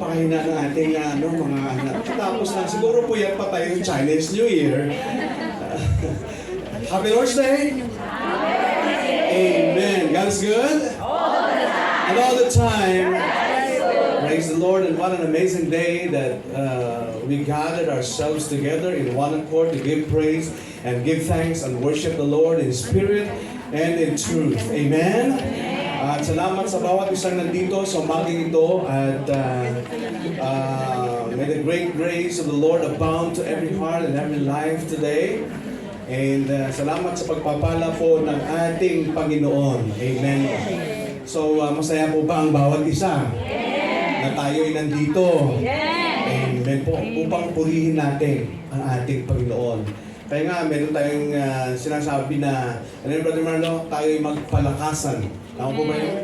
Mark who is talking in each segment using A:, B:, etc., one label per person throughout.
A: napakahina ng ating mga anak. Tapos na, siguro po yan pa tayo yung Chinese New Year. Happy Lord's Day! Amen. God is good? And all the time. Praise the Lord, and what an amazing day that we gathered ourselves together in one accord to give praise and give thanks and worship the Lord in spirit and in truth. Amen? At salamat sa bawat isang nandito sa umagang ito at may the great grace of the Lord abound to every heart and every life today. And salamat sa pagpapala po ng ating Panginoon. Amen. So, masaya po ba ang bawat isa na tayo'y nandito? Amen po. Upang purihin natin ang ating Panginoon. Kaya nga, meron tayong sinasabi na, ano yun, Brother Marlo, tayo'y magpalakasan. Tama po ba yun?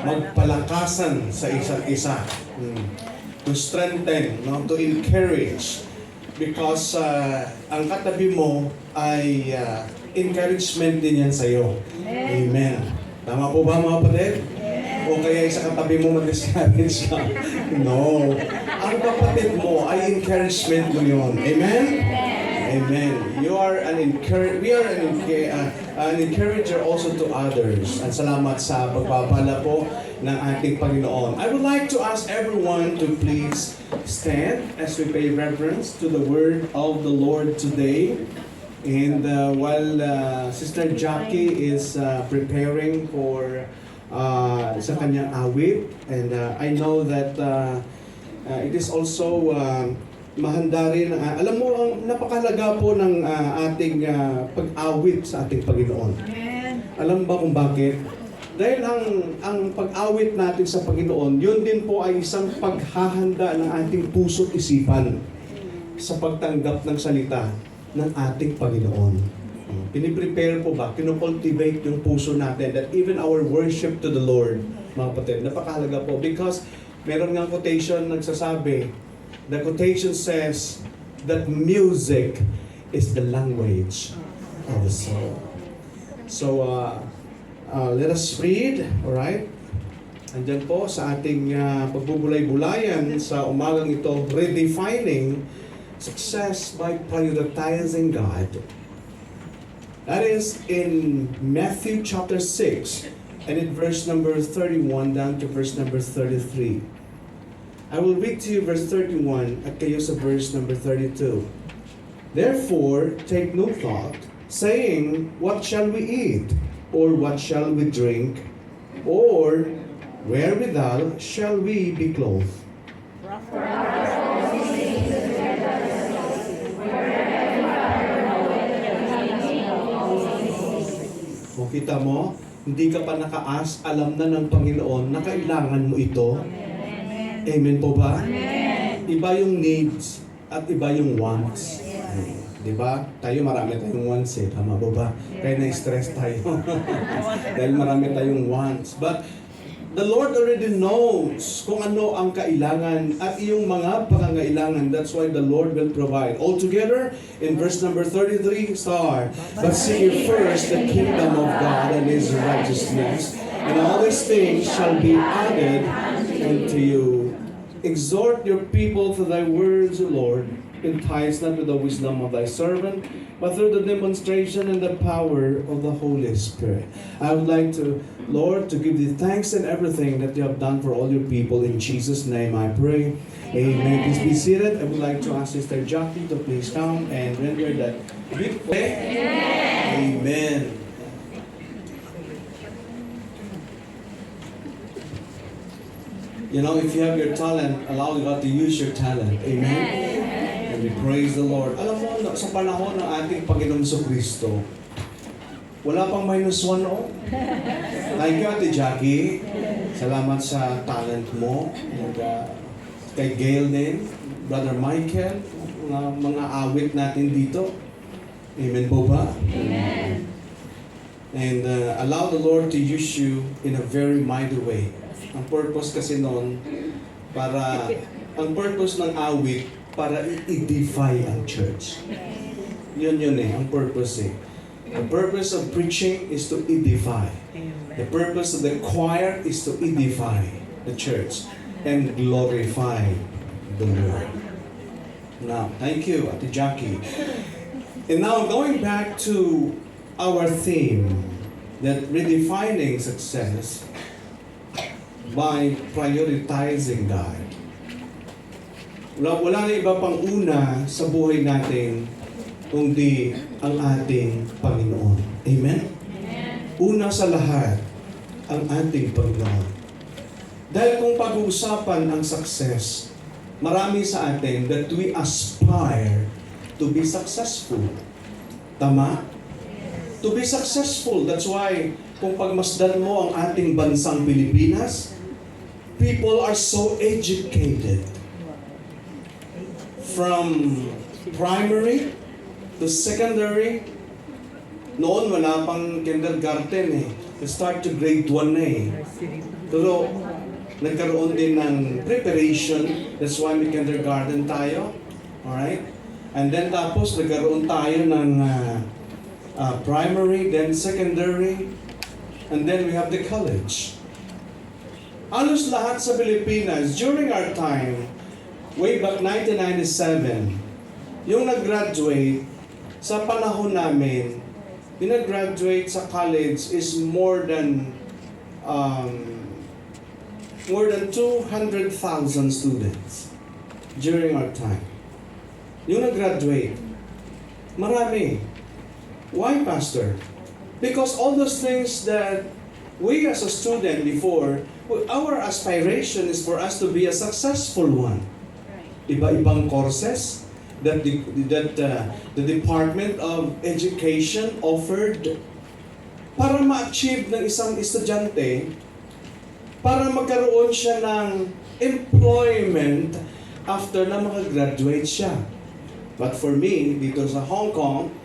A: Magpalakasan sa isa't isa. To strengthen, no? To encourage. Because ang katabi mo ay encouragement din yan sa'yo. Amen. Tama po ba mga kapatid? O kaya sa katabi mo mag-discourage ka? No. Ang kapatid mo ay encouragement mo yun. Amen? Amen. We are an encourager also to others. At salamat sa pagpapala po ng ating Panginoon. I would like to ask everyone to please stand as we pay reverence to the word of the Lord today. And while Sister Jackie is preparing for sa kanyang awit, and I know that it is also mahanda rin. Alam mo, ang napakahalaga po ng ating pag-awit sa ating Panginoon. Alam ba kung bakit? Dahil ang pag-awit natin sa Panginoon, yun din po ay isang paghahanda ng ating puso't isipan sa pagtanggap ng salita ng ating Panginoon. Piniprepare po ba? Kinocultivate yung puso natin that even our worship to the Lord, mga kapatid, napakahalaga po. Because meron nga quotation nagsasabi, the quotation says that music is the language of the soul. So, let us read, alright? Andyan po sa ating pagbubulay-bulayan sa umagang ito, redefining success by prioritizing God. That is in Matthew chapter 6, and in verse number 31 down to verse number 33. I will read to you verse 31 at kayo sa verse number 32. Therefore, take no thought, saying, what shall we eat? Or what shall we drink? Or wherewithal shall we be clothed? O kita mo, hindi ka pa nakaas, alam na ng Panginoon na kailangan mo ito. Amen po ba? Iba yung needs at iba yung wants. Diba? Tayo marami tayong wants eh. Tama po ba? Kaya na-stress tayo. Dahil marami tayong wants. But the Lord already knows kung ano ang kailangan at iyong mga pangangailangan. That's why the Lord will provide. Altogether, in verse number 33, but seek ye first the kingdom of God and His righteousness, and all these things shall be added unto you. Exhort your people to thy words, O Lord. Entice not with the wisdom of thy servant, but through the demonstration and the power of the Holy Spirit. I would like to, Lord, to give thee thanks in everything that you have done for all your people. In Jesus' name I pray. Amen. Please be seated. I would like to ask Sister Jackie to please come and render that big prayer. Amen. You know, if you have your talent, allow God to use your talent. Amen. And we praise the Lord. Alam mo, sa panahon ng ating Panginoon Kristo, wala pang -1, oh. Thank you, Ate Jackie. Salamat sa talent mo. And, kay Gail din, Brother Michael, mga awit natin dito. Amen po ba? Amen. And allow the Lord to use you in a very mighty way. Ang purpose kasi noon, ang purpose ng awit, para i-edify ang church. Yun eh, ang purpose eh. The purpose of preaching is to edify. The purpose of the choir is to edify the church. and glorify the Lord. Now, thank you, Ate Jackie. And now, going back to our theme, that redefining success by prioritizing God. Wala na iba pang una sa buhay natin kundi ang ating Panginoon. Amen? Una sa lahat, ang ating Panginoon. Dahil kung pag-uusapan ang success, marami sa atin that we aspire to be successful. Tama? To be successful. That's why, kung pagmasdan mo ang ating bansang Pilipinas, people are so educated. From primary to secondary, noon wala pang kindergarten eh. Start to grade 1 na eh. Pero nagkaroon din ng preparation. That's why may kindergarten tayo. Alright? And then tapos nagkaroon tayo ng primary, then secondary, and then we have the college. Halos lahat sa Pilipinas, during our time, way back 1997, yung nag-graduate, sa panahon namin, yung nag-graduate sa college is more than 200,000 students during our time. Yung nag-graduate, marami. Why, Pastor? Because all those things that we as a student before, our aspiration is for us to be a successful one. Iba-ibang courses that the Department of Education offered para ma-achieve ng isang estudyante, para magkaroon siya ng employment after na makagraduate siya. But for me, dito sa Hong Kong,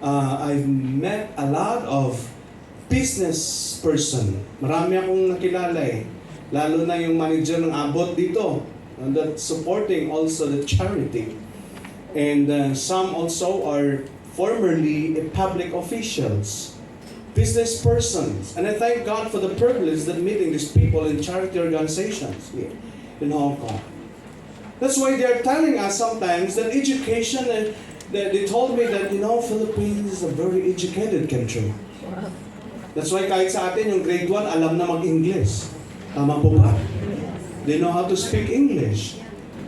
A: I've met a lot of business person. Marami akong nakilala eh. Lalo na yung manager ng Abot dito. And that's supporting also the charity. And some also are formerly public officials, business persons. And I thank God for the privilege that meeting these people in charity organizations here in Hong Kong. That's why they're telling us sometimes that education, they told me that, Philippines is a very educated country. That's why kahit sa atin, yung grade 1, alam na mag-English. Tama po ba? They know how to speak English.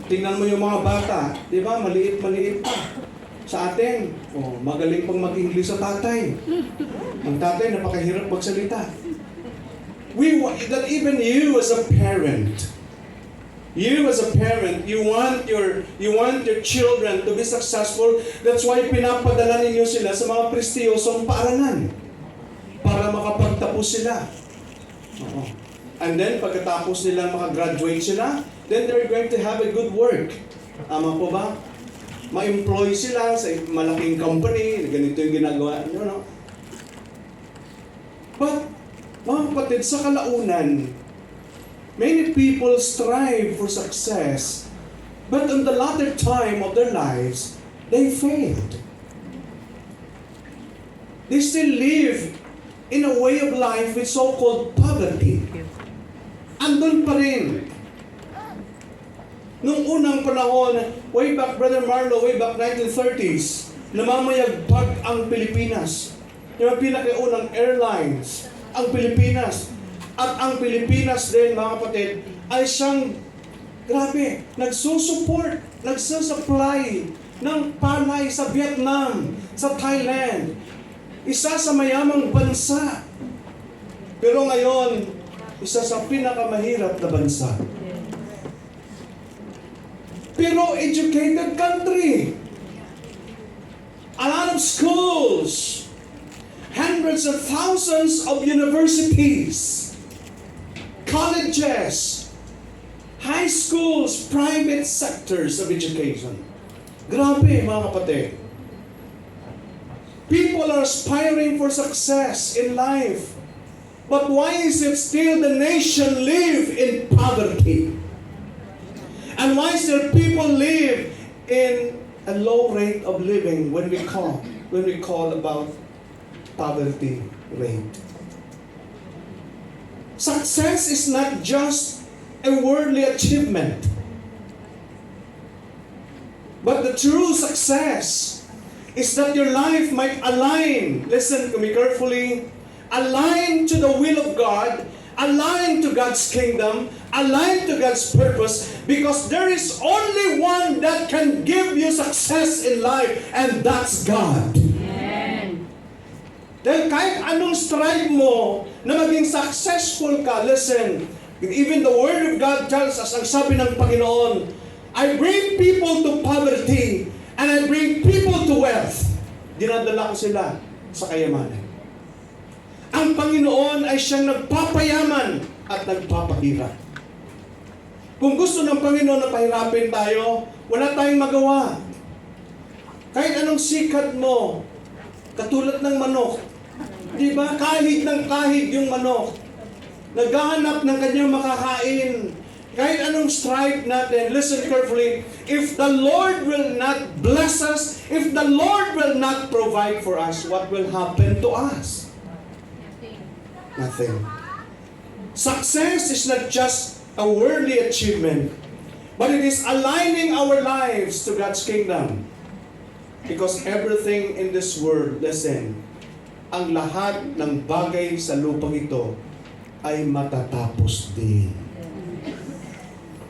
A: Tingnan mo yung mga bata, di ba? Maliit pa. Sa atin, magaling pang mag-English sa tatay. Ang tatay, napakahirap magsalita. That even you as a parent, you want your children to be successful. That's why pinapadala ninyo sila sa mga prestiyosong paaralan para makapagtapos sila. And then, pagkatapos nilang makagraduate sila, then they're going to have a good work. Tama po ba? Ma-employ sila sa malaking company, ganito yung ginagawa. But, mga kapatid, sa kalaunan, many people strive for success, but in the latter time of their lives, they failed. They still live in a way of life with so-called poverty. Andun pa rin. Nung unang panahon, way back, Brother Marlo, way back 1930s, namamayagpag ang Pilipinas. Yung pinakaunang airlines, ang Pilipinas. At ang Pilipinas din, mga kapatid, ay siyang, grabe, nagsusupport, nagsusupply ng palay sa Vietnam, sa Thailand. Isa sa mayamang bansa. Pero ngayon, isa sa pinakamahirap na bansa. Pero educated country. A lot of schools. Hundreds of thousands of universities. Colleges. High schools. Private sectors of education. Grabe, mga kapatid. People are aspiring for success in life. But why is it still the nation live in poverty? And why is there people live in a low rate of living when we call about poverty rate? Success is not just a worldly achievement. But the true success is that your life might align, listen to me carefully, align to the will of God, align to God's kingdom, align to God's purpose, because there is only one that can give you success in life, and that's God.
B: Amen.
A: Dahil kahit anong strive mo na maging successful ka, listen, even the Word of God tells us, ang sabi ng Panginoon, I bring people to poverty and I bring people to wealth. Dinadala ko sila sa kayamanan. Ang Panginoon ay siyang nagpapayaman at nagpapahirap. Kung gusto ng Panginoon na pahirapin tayo, wala tayong magawa. Kahit anong sikat mo, katulad ng manok, di ba? Kahit ng kahit yung manok, naghahanap ng kanyang makakain. Kahit anong strive natin, listen carefully, if the Lord will not bless us, if the Lord will not provide for us, what will happen to us? Nothing. Success is not just a worldly achievement, but it is aligning our lives to God's kingdom. Because everything in this world, listen, ang lahat ng bagay sa lupang ito ay matatapos din.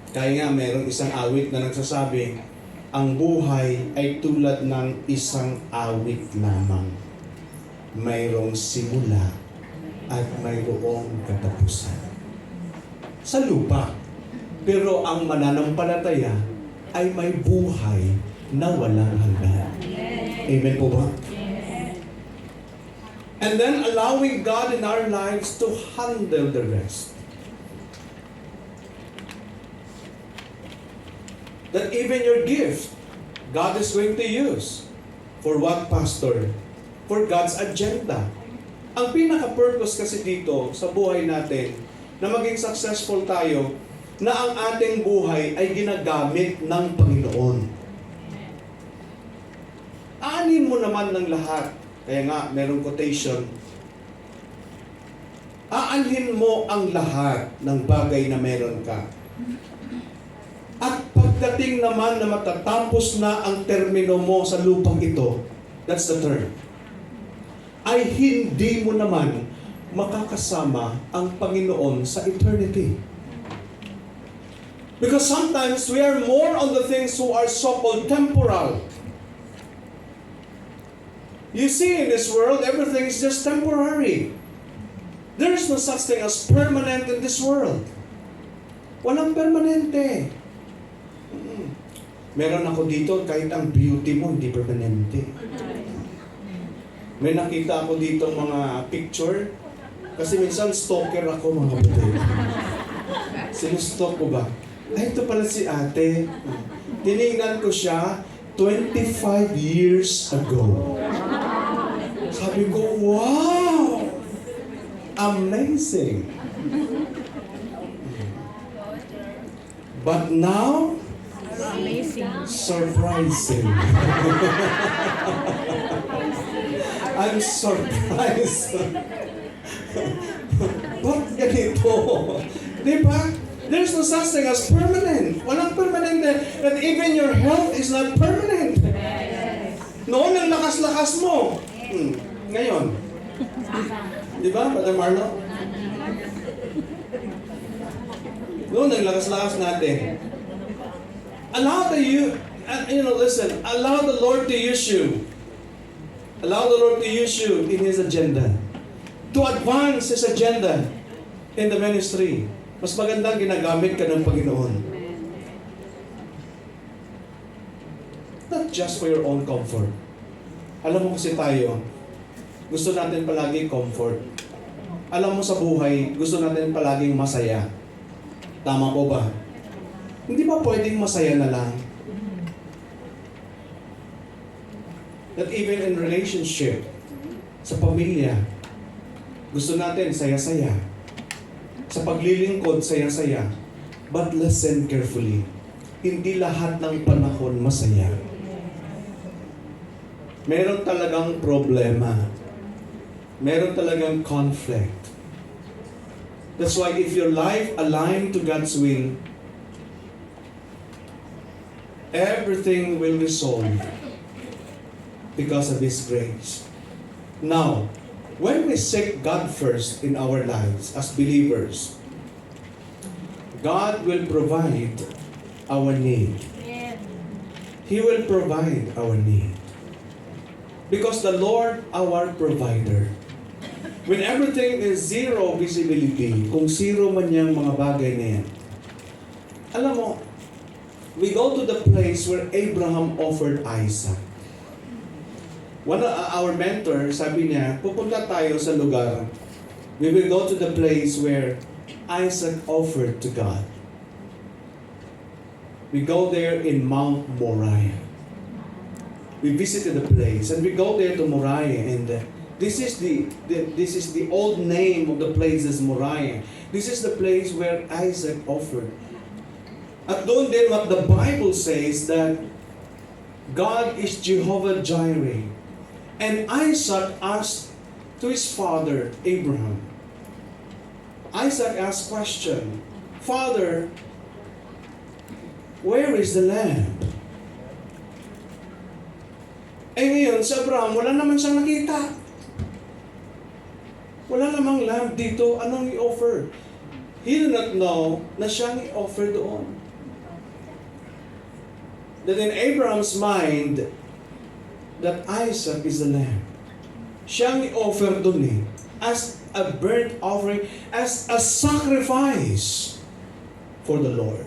A: Kaya nga mayroong isang awit na nagsasabi, ang buhay ay tulad ng isang awit lamang. Mayroong simula at mayroong katapusan. Sa lupa. Pero ang mananampalataya ay may buhay na walang hanggan. Amen po ba? And then allowing God in our lives to handle the rest. That even your gift, God is going to use. For what, Pastor? For God's agenda. Ang pinaka-purpose kasi dito sa buhay natin, na maging successful tayo, na ang ating buhay ay ginagamit ng Panginoon. Aanin mo naman ng lahat. Kaya nga, merong quotation. Aanhin mo ang lahat ng bagay na meron ka. At pagdating naman na matatapos na ang termino mo sa lupang ito, that's the term, ay hindi mo naman makakasama ang Panginoon sa eternity. Because sometimes we are more on the things who are so-called temporal. You see, in this world, everything is just temporary. There is no such thing as permanent in this world. Walang permanente. Meron ako dito, kahit ang beauty mo, hindi permanente. May nakita ako dito mga picture, kasi minsan stalker ako mga kapatid. Sinustalk ko ba? Ay, ito pala si ate. Tinignan ko siya 25 years ago. Sabi ko, wow! Amazing! But now,
B: Amazing.
A: surprising. I'm surprised. Ba't ganito? Di ba? There's no such thing as permanent. Walang permanent. And even your health is not permanent. Noon ang lakas-lakas mo. Ngayon. Di ba, Brother Marlo? Noon ang lakas-lakas natin. Allow listen, allow the Lord to use you. Allow the Lord to use you in His agenda. To advance His agenda in the ministry. Mas magandang ginagamit ka ng Panginoon. Not just for your own comfort. Alam mo kasi tayo, gusto natin palagi comfort. Alam mo sa buhay, gusto natin palaging masaya. Tama po ba? Hindi ba pwedeng masaya na lang? That even in relationship, sa pamilya, gusto natin saya-saya. Sa paglilingkod, saya-saya. But listen carefully. Hindi lahat ng panahon masaya. Meron talagang problema. Meron talagang conflict. That's why if your life aligned to God's will, everything will resolve because of His grace. Now, when we seek God first in our lives as believers, God will provide our need. He will provide our need. Because the Lord our provider. When everything is zero visibility, kung zero man yung mga bagay na yan, alam mo, we go to the place where Abraham offered Isaac. One of our mentor, sabi niya, pupunta tayo sa lugar. We will go to the place where Isaac offered to God. We go there in Mount Moriah. We visited the place and we go there to Moriah, and this is the old name of the place is Moriah. This is the place where Isaac offered. At doon din what the Bible says that God is Jehovah Jireh. And Isaac asked to his father Abraham. Isaac asked question, Father, where is the lamb? Eh ngayon, si Abraham, wala naman siyang nakita. Wala namang lamb dito. Anong i-offer? He did not know na siyang i-offer doon. That in Abraham's mind, that Isaac is the lamb. Siyang i-offer doon eh. As a burnt offering, as a sacrifice for the Lord.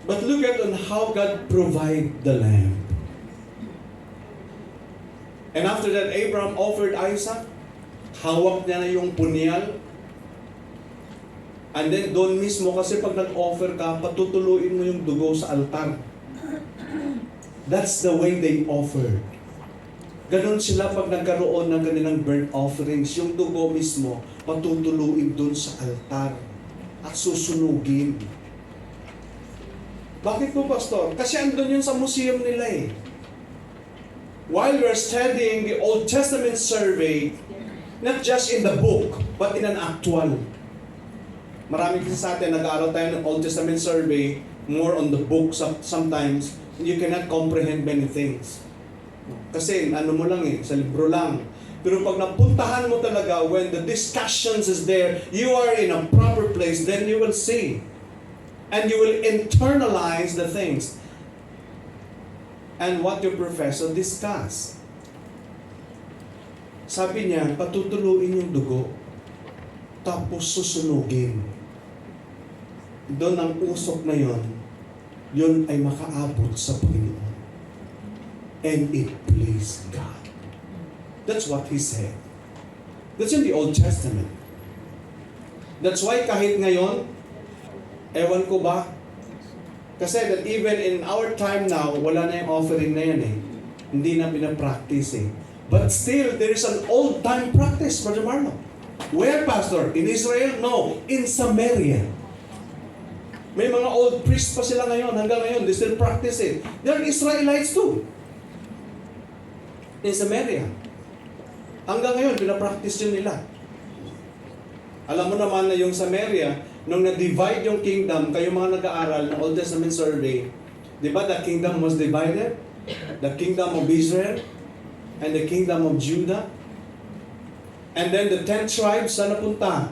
A: But look at on how God provide the lamb. And after that, Abraham offered Isaac. Hawak niya na yung punyal. And then doon mismo, kasi pag nag-offer ka, patutuluin mo yung dugo sa altar. That's the way they offered. Ganon sila pag nagkaroon ng kanilang burnt offerings. Yung dugo mismo, patutuluin doon sa altar. At susunugin. Bakit po, Pastor? Kasi andun yun sa museum nila eh. While we're studying the Old Testament survey, not just in the book, but in an actual. Marami kasi sa atin, nag-aaral tayo ng Old Testament survey, more on the book sometimes, you cannot comprehend many things. Kasi ano mo lang eh, sa libro lang. Pero pag napuntahan mo talaga, when the discussions is there, you are in a proper place, then you will see. And you will internalize the things. And what your professor discuss. Sabi niya, patutuluin yung dugo. Tapos susunugin. Doon ang usok na yun ay makaabot sa Panginoon. And it pleased God. That's what he said. That's in the Old Testament. That's why kahit ngayon, ewan ko ba, kasi that even in our time now, wala na yung offering na yan eh. Hindi na pinapractice eh. But still, there is an old-time practice, Brother Marlon. Where, Pastor? In Israel? No. In Samaria. May mga old priests pa sila ngayon. Hanggang ngayon, they still practice it. They're Israelites too. In Samaria. Hanggang ngayon, pinapractice yun nila. Alam mo naman na yung Samaria, nung na-divide yung kingdom, kayo mga nag-aaral ng Old Testament survey, di ba the kingdom was divided? The kingdom of Israel and the kingdom of Judah. And then the 10 tribes, saan napunta?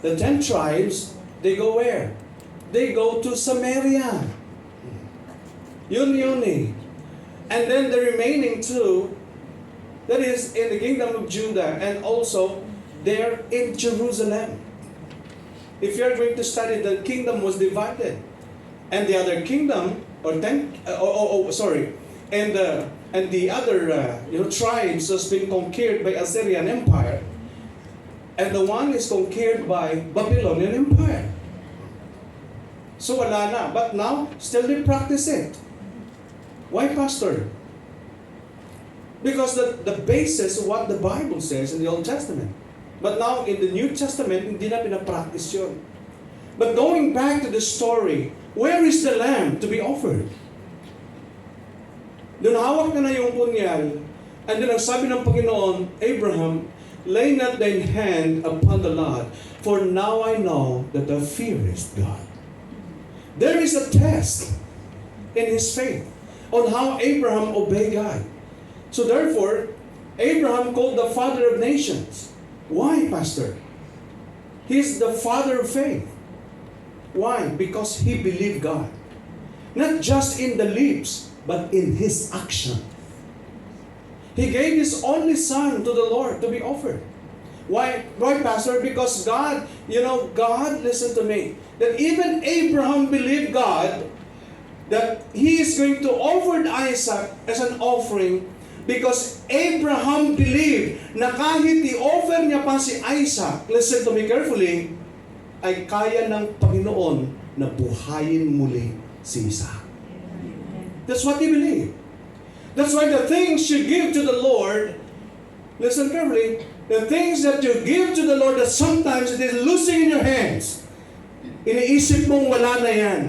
A: The 10 tribes, they go where? They go to Samaria. Yun eh. And then the remaining 2, that is in the kingdom of Judah, and also there in Jerusalem. If you're going to study, the kingdom was divided, and the other kingdom, and the other tribes has been conquered by Assyrian Empire, and the one is conquered by Babylonian Empire. So wala na, but now still they practice it. Why, Pastor? Because the basis of what the Bible says in the Old Testament. But now, in the New Testament, hindi na pinapractice yun. But going back to the story, where is the lamb to be offered? Doon hawak na yung punyal, and then ang sabi ng Panginoon, Abraham, Lay not thine hand upon the lot, for now I know that thou fearest God. There is a test in his faith on how Abraham obeyed God. So therefore, Abraham called the father of nations. Why, Pastor? He's the father of faith. Why? Because he believed God. Not just in the lips, but in his action. He gave his only son to the Lord to be offered. Why, Pastor? Because God, God, listen to me, that even Abraham believed God, that he is going to offer Isaac as an offering, because Abraham believed na kahit i-offer niya pa si Isaac, listen to me carefully, ay kaya ng Panginoon na buhayin muli si Isaac. That's what he believed. That's why the things you give to the Lord, listen carefully, the things that you give to the Lord that sometimes it is losing in your hands, iniisip mong wala na yan.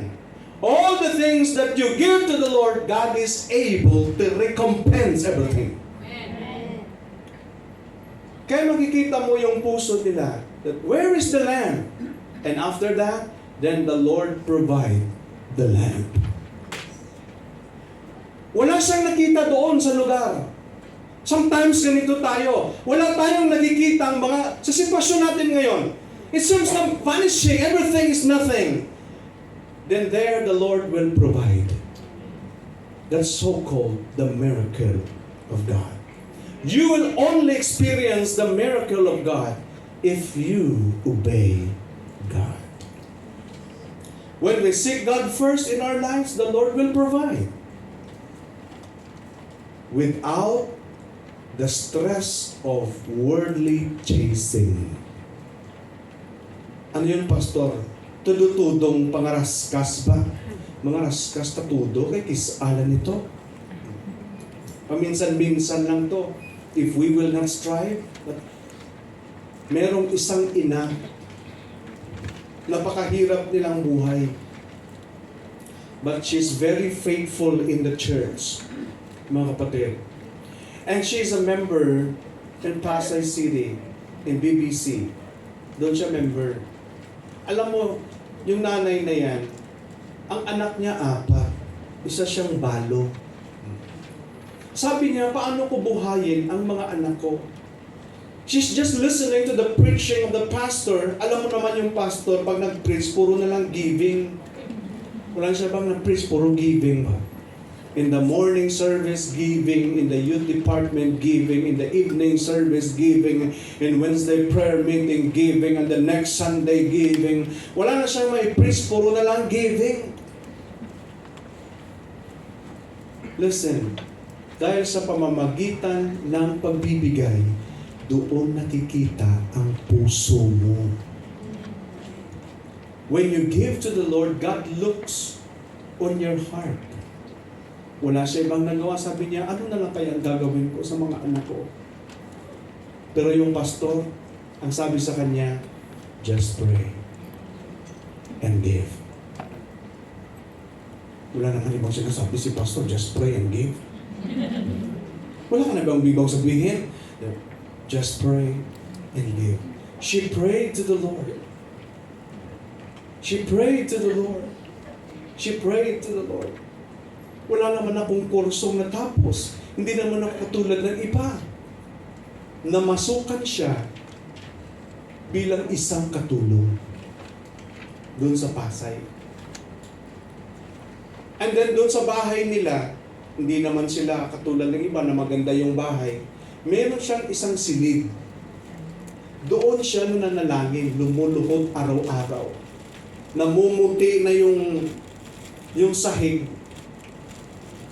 A: All the things that you give to the Lord, God is able to recompense everything.
B: Amen.
A: Kaya makikita mo yung puso nila, that where is the lamb? And after that, then the Lord provide the lamb. Wala siyang nakita doon sa lugar. Sometimes ganito tayo. Wala tayong nakikita ang mga, sa sitwasyon natin ngayon. It seems na vanishing, everything is nothing. Then there the Lord will provide. That's so-called the miracle of God. You will only experience the miracle of God if you obey God. When we seek God first in our lives, the Lord will provide. Without the stress of worldly chasing. Ano yun, Pastor? Tudutudong pangaraskas ba? Mga raskas na tudo, kay kisalan nito. Paminsan-minsan lang to. If we will not strive, but merong isang ina, napakahirap nilang buhay. But she's very faithful in the church, mga kapatid. And she's a member in Pasay City, in BBC. Doon siya member. Alam mo, yung nanay na yan, ang anak niya 4, isa siyang balo. Sabi niya, paano ko buhayin ang mga anak ko? She's just listening to the preaching of the pastor. Alam mo naman yung pastor, pag nag-preach, puro na lang giving. Wala siya bang nag-preach, puro giving ba? In the morning service, giving. In the youth department, giving. In the evening service, giving. In Wednesday prayer meeting, giving. And the next Sunday, giving. Wala na siyang may preach, puro na lang giving. Listen, dahil sa pamamagitan ng pagbibigay, doon nakikita ang puso mo. When you give to the Lord, God looks on your heart. Wala siya ibang nagawa. Sabi niya, ano na lang kaya ang gagawin ko sa mga anak ko? Pero yung pastor, ang sabi sa kanya, just pray and give. Wala na ibang sinasabi si pastor, just pray and give. Wala ka na ibang ibang sabihin, just pray and give. She prayed to the Lord. She prayed to the Lord. She prayed to the Lord. Wala naman akong kursong natapos. Hindi naman ako katulad ng iba. Namasukan siya bilang isang katulong doon sa Pasay. And then doon sa bahay nila, hindi naman sila katulad ng iba na maganda yung bahay. Meron siyang isang silid. Doon siya nananalangin, lumuluhod araw-araw. Namumuti na yung sahig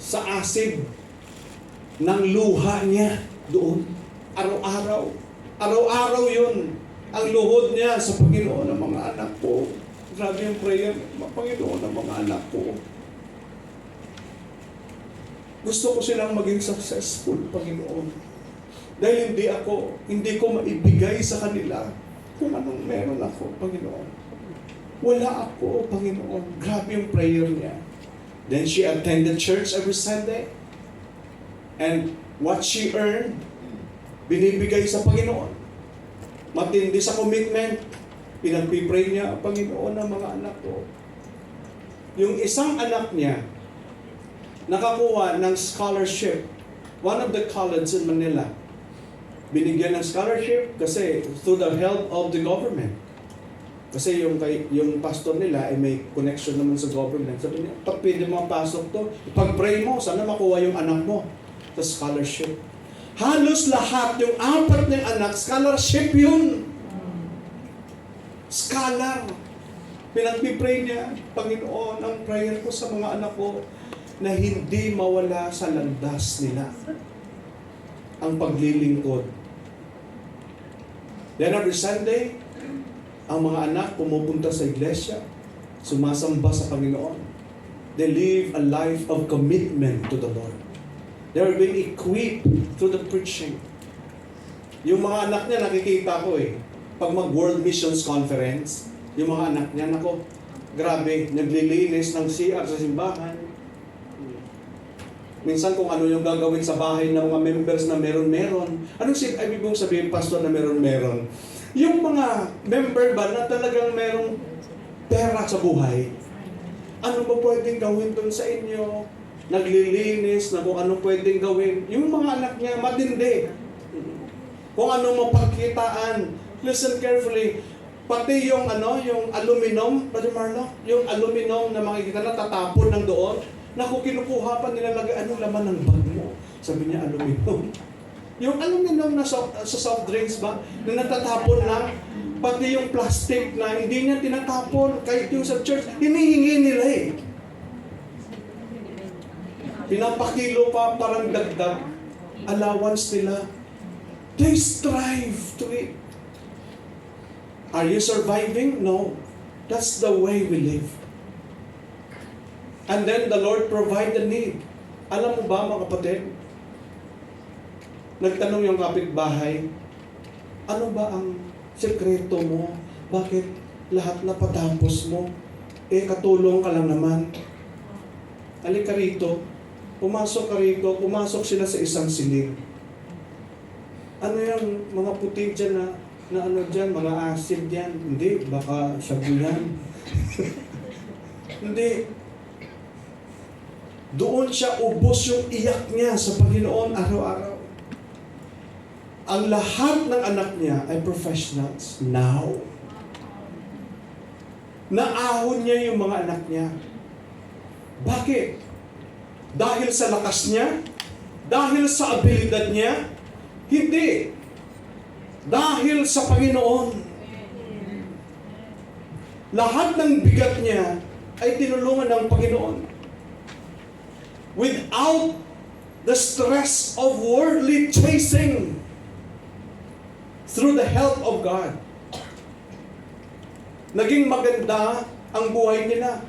A: sa asid ng luha niya doon. Araw-araw. Araw-araw yun. Ang luhod niya sa Panginoon ng mga anak ko. Grabe yung prayer, Panginoon ng mga anak ko. Gusto ko silang maging successful, Panginoon. Dahil hindi ko maibigay sa kanila kung anong meron ako, Panginoon. Wala ako, Panginoon. Grabe yung prayer niya. Then she attended church every Sunday. And what she earned, binibigay sa Panginoon. Matindi sa commitment. Pinagpipray niya, Panginoon, ng mga anak ko. Yung isang anak niya, nakakuha ng scholarship. One of the colleges in Manila. Binigyan ng scholarship kasi through the help of the government. Kasi yung pastor nila ay may connection naman sa government. Sabi niya, pag pwede mapasok to, pag-pray mo, sana makuha yung anak mo sa scholarship. Halos lahat, yung 4 niyang anak, scholarship yun. Scholar. Pinagpipray niya, Panginoon, ang prayer ko sa mga anak ko na hindi mawala sa landas nila ang paglilingkod. Then every Sunday, ang mga anak pumupunta sa iglesia, sumasamba sa Panginoon. They live a life of commitment to the Lord. They are being equipped through the preaching. Yung mga anak niya, nakikita ko pag mag-World Missions Conference, yung mga anak niya, nako, grabe, naglilinis ng CR sa simbahan. Minsan kung ano yung gagawin sa bahay ng mga members na meron-meron. Anong ibig mong sabihin, pastor, na meron-meron? Yung mga member ba na talagang merong pera sa buhay, ano ba pwedeng gawin doon sa inyo? Naglilinis na kung ano pwedeng gawin. Yung mga anak niya, matindi. Kung ano mapagkitaan. Listen carefully. Pati yung yung aluminum, Brother Marlo, yung aluminum na makikita na tatapon ng doon, naku, kinukuha pa nilalagay, anong laman ng bag mo? Sabi niya, aluminum. Yung aluminum na sa soft drinks ba, na natatapon lang, pati yung plastic na hindi niya tinatapon, kahit yung sa church, hinihingi nila Pinapakilo pa, parang dagdag, allowance nila. They strive to it. Are you surviving? No. That's the way we live. And then the Lord provide the need. Alam mo ba, mga kapatid? Nagtanong yung kapitbahay, ano ba ang sekreto mo? Bakit lahat na patapos mo? Katulong ka lang naman. Halika rito. Pumasok ka rito. Pumasok sila sa isang silid. Ano yung mga puti dyan na ano dyan? Mga acid dyan? Hindi. Baka sabi yan. Hindi. Doon siya ubos yung iyak niya sa Panginoon araw-araw. Ang lahat ng anak niya ay professionals now. Naahon niya yung mga anak niya. Bakit? Dahil sa lakas niya? Dahil sa abilidad niya? Hindi. Dahil sa Panginoon. Lahat ng bigat niya ay tinulungan ng Panginoon. Without the stress of worldly chasing, through the help of God. Naging maganda ang buhay nila.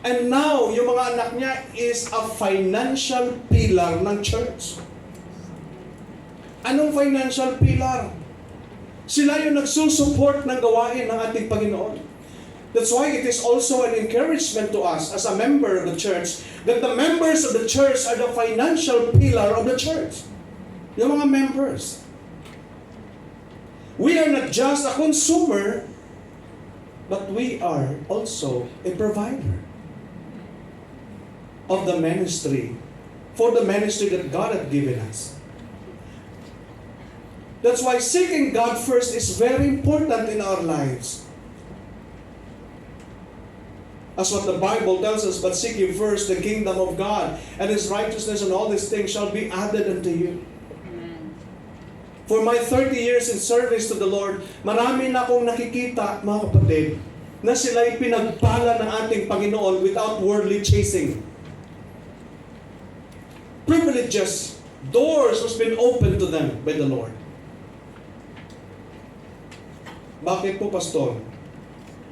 A: And now, yung mga anak niya is a financial pillar ng church. Anong financial pillar? Sila yung nagsusupport ng gawain ng ating Panginoon. That's why it is also an encouragement to us as a member of the church that the members of the church are the financial pillar of the church. Yung mga members. We are not just a consumer, but we are also a provider of the ministry, for the ministry that God has given us. That's why seeking God first is very important in our lives. As what the Bible tells us, but seek ye first the kingdom of God and His righteousness, and all these things shall be added unto you. For my 30 years in service to the Lord, marami na akong nakikita, mga kapatid, na sila'y pinagpala ng ating Panginoon without worldly chasing. Privileges, doors has been opened to them by the Lord. Bakit po, Pastor?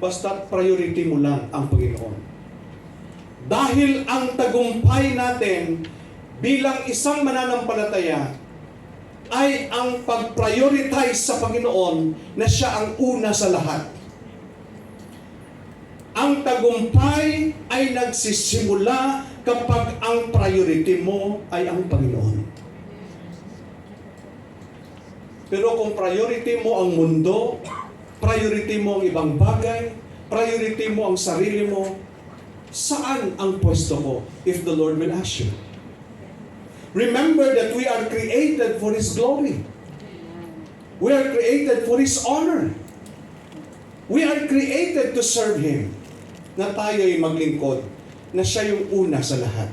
A: Basta priority mo lang ang Panginoon. Dahil ang tagumpay natin bilang isang mananampalataya ay ang pag-prioritize sa Panginoon na siya ang una sa lahat. Ang tagumpay ay nagsisimula kapag ang priority mo ay ang Panginoon. Pero kung priority mo ang mundo, priority mo ang ibang bagay, priority mo ang sarili mo, saan ang pwesto ko if the Lord will ask you? Remember that we are created for His glory. We are created for His honor. We are created to serve Him. Na tayo'y maglingkod, na siya yung una sa lahat.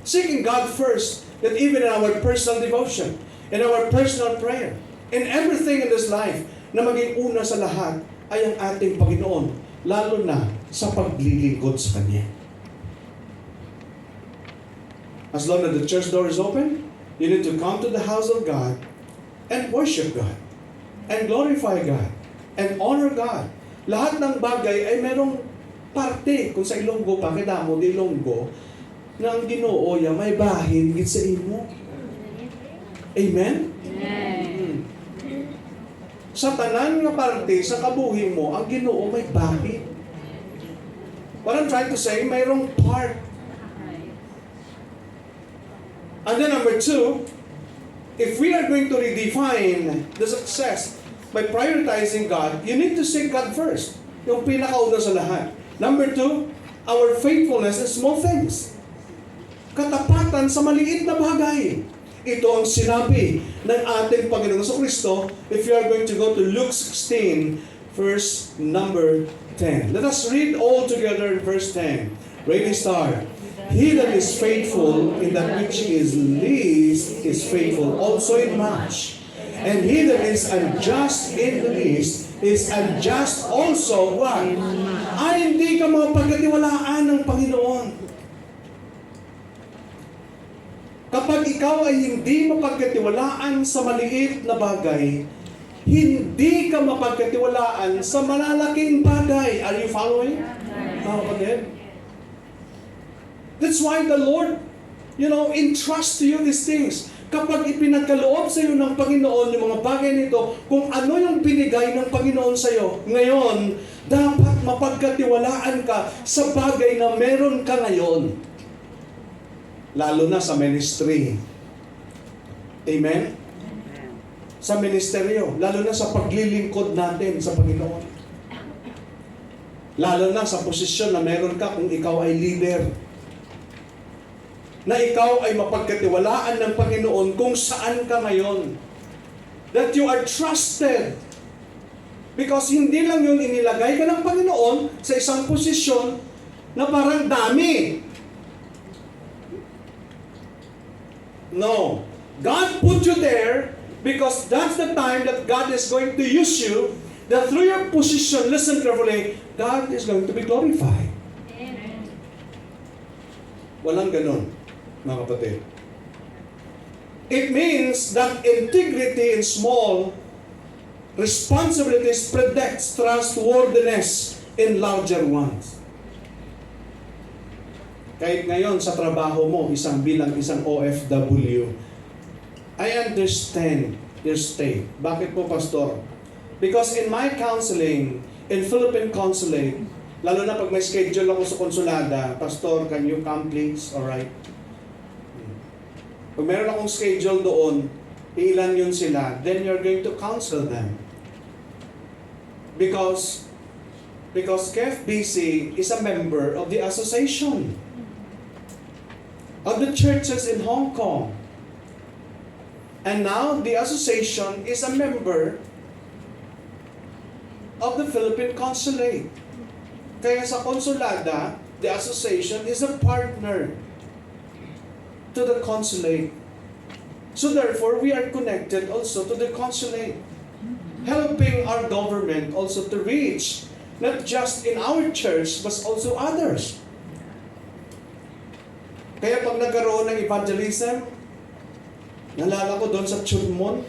A: Seeking God first, that even in our personal devotion, in our personal prayer, in everything in this life, na maging una sa lahat ay ang ating Panginoon, lalo na sa paglilingkod sa Kanya. As long as the church door is open, you need to come to the house of God and worship God, and glorify God, and honor God. Lahat ng bagay ay merong parte, kung sa Ilonggo pa, kita mo, di Ilonggo, na ang Ginoo ya may bahin gid sa imo. Amen?
B: Amen.
A: Sa tanan nga parte, sa kabuhi mo, ang Ginoo may bahin. What I'm trying to say, mayroong part. And then number 2, if we are going to redefine the success by prioritizing God, you need to seek God first. Yung pinakauna sa lahat. Number 2, our faithfulness in small things. Katapatan sa maliit na bagay. Ito ang sinabi ng ating Panginoon sa Kristo if you are going to go to Luke 16, verse number 10. Let us read all together in verse 10. Ready, start. He that is faithful in that which is least is faithful also in much. And he that is unjust in the least is unjust also what? Ay, hindi ka mapagkatiwalaan ng Panginoon. Kapag ikaw ay hindi mapagkatiwalaan sa maliit na bagay, hindi ka mapagkatiwalaan sa malalaking bagay. Are you following? Kapatid? That's why the Lord, entrusts to you these things. Kapag ipinagkaloob sa iyo ng Panginoon yung mga bagay nito, kung ano yung binigay ng Panginoon sa iyo, ngayon, dapat mapagkatiwalaan ka sa bagay na meron ka ngayon. Lalo na sa ministry. Amen? Sa ministeryo, lalo na sa paglilingkod natin sa Panginoon. Lalo na sa posisyon na meron ka kung ikaw ay leader. Na ikaw ay mapagkatiwalaan ng Panginoon kung saan ka ngayon. That you are trusted. Because hindi lang yung inilagay ka ng Panginoon sa isang posisyon na parang dami. No. God put you there because that's the time that God is going to use you, that through your position, listen carefully, God is going to be glorified.
B: Amen.
A: Walang ganun, mga kapatid. It means that integrity in small responsibilities predicts trustworthiness in larger ones. Kahit ngayon sa trabaho mo, bilang isang OFW, I understand your state. Bakit po, Pastor? Because in my counseling, in Philippine Consulate, lalo na pag may schedule ako sa konsulada, Pastor, can you come please? Alright. Pag meron akong schedule doon, ilan yun sila, then you're going to counsel them. Because KFBC is a member of the association of the churches in Hong Kong. And now the association is a member of the Philippine Consulate. Kaya sa konsulada, the association is a partner to the consulate. So therefore, we are connected also to the consulate, helping our government also to reach not just in our church, but also others. Kaya pag nagkaroon ng evangelism, nalala ko doon sa Chudmon,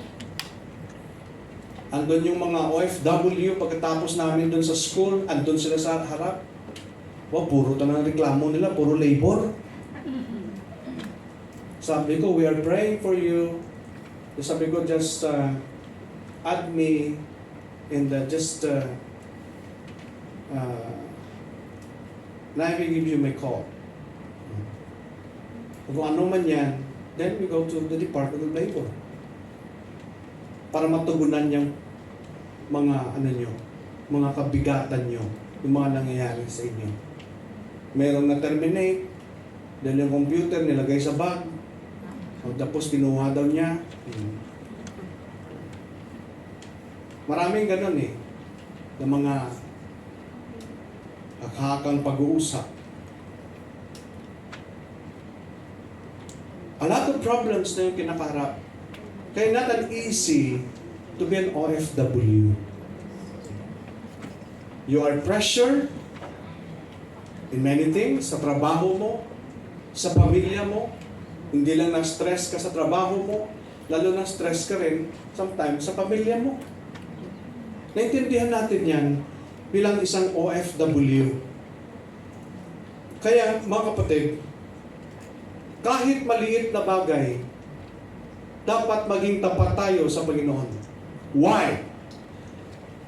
A: andun yung mga OFW, pagkatapos namin doon sa school, andun sila sa harap. Puro talagang reklamo nila, puro labor. Sabi ko, we are praying for you. Sabi ko, just add me in the I will give you my call. Kung ano man yan, then we go to the Department of Labor. para matugunan yung mga mga kabigatan nyo, yung mga nangyayari sa inyo. Merong na-terminate, dahil yung computer nilagay sa bag, tapos kinuha daw niya. Maraming ganun ng mga hakakang pag-uusap. A lot of problems na yung kinakaharap. Kaya not an easy to be an OFW. You are pressured in many things, sa trabaho mo, sa pamilya mo. Hindi lang na-stress ka sa trabaho mo, lalo na-stress ka rin sometimes sa pamilya mo. Naintindihan natin yan bilang isang OFW. Kaya mga kapatid, kahit maliit na bagay, dapat maging tapat tayo sa Panginoon. Why?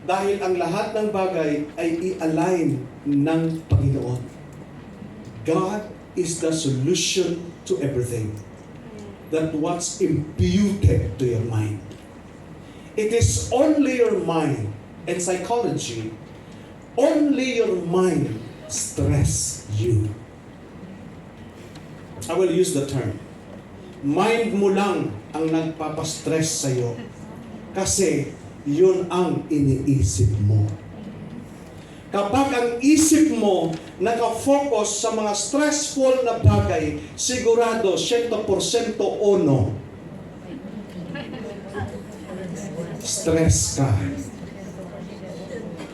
A: Dahil ang lahat ng bagay ay i-align ng Panginoon. God is the solution to everything. That what's imputed to your mind. It is only your mind and psychology, only your mind stress you. I will use the term. Mind mo lang ang nagpapastress sa'yo. Kasi yun ang iniisip mo. Kapag ang isip mo nakafocus sa mga stressful na bagay, sigurado 100% ono. Stress ka.